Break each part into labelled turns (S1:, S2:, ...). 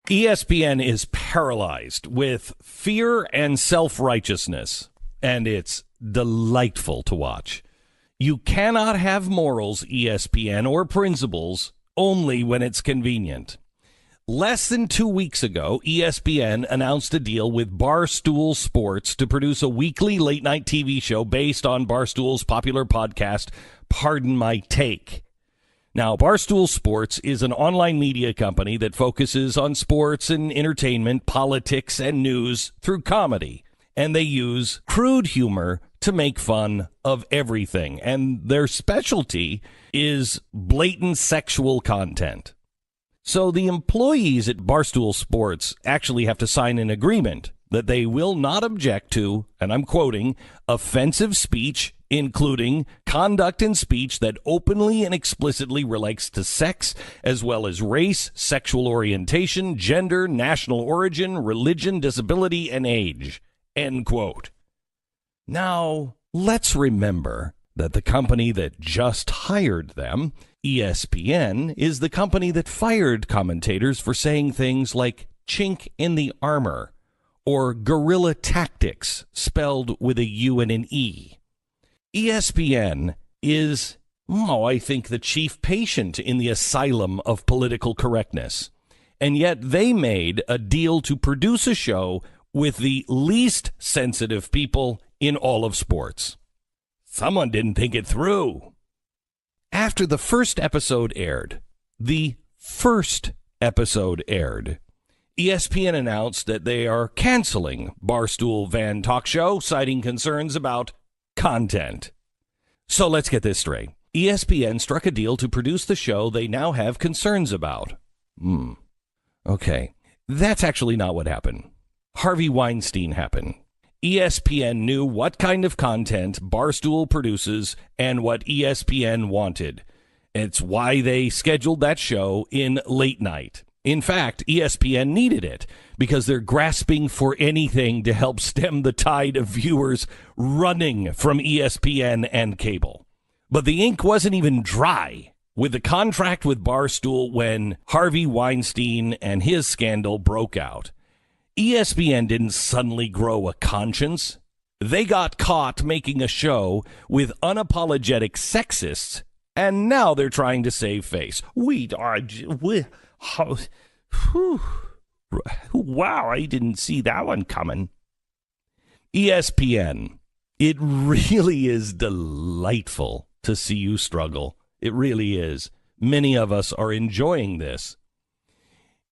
S1: ESPN is paralyzed with fear and self-righteousness, and it's delightful to watch. You cannot have morals, ESPN, or principles only when it's convenient. Less than 2 weeks ago, ESPN announced a deal with Barstool Sports to produce a weekly late-night TV show based on Barstool's popular podcast, Pardon My Take. Now, Barstool Sports is an online media company that focuses on sports and entertainment, politics, and news through comedy. And they use crude humor to make fun of everything. And their specialty is blatant sexual content. So the employees at Barstool Sports actually have to sign an agreement that they will not object to, and I'm quoting, offensive speech, including conduct and speech that openly and explicitly relates to sex, as well as race, sexual orientation, gender, national origin, religion, disability, and age, end quote. Now, let's remember that the company that just hired them, ESPN, is the company that fired commentators for saying things like chink in the armor or guerrilla tactics, spelled with a U and an E. ESPN is, I think, the chief patient in the asylum of political correctness. And yet they made a deal to produce a show with the least sensitive people in all of sports. Someone didn't think it through. After the first episode aired, ESPN announced that they are canceling Barstool Van Talk Show, citing concerns about content. So let's get this straight. ESPN struck a deal to produce the show they now have concerns about. Okay. That's actually not what happened. Harvey Weinstein happened. ESPN knew what kind of content Barstool produces and what ESPN wanted. It's why they scheduled that show in late night. In fact, ESPN needed it because they're grasping for anything to help stem the tide of viewers running from ESPN and cable. But the ink wasn't even dry with the contract with Barstool when Harvey Weinstein and his scandal broke out. ESPN didn't suddenly grow a conscience. They got caught making a show with unapologetic sexists, and now they're trying to save face. Wow, I didn't see that one coming. ESPN, it really is delightful to see you struggle. It really is. Many of us are enjoying this.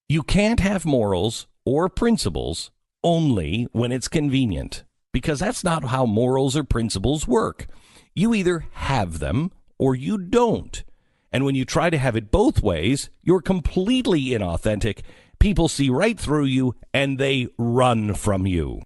S1: You can't have morals or principles only when it's convenient, because that's not how morals or principles work. You either have them or you don't. And when you try to have it both ways, you're completely inauthentic. People see right through you and they run from you.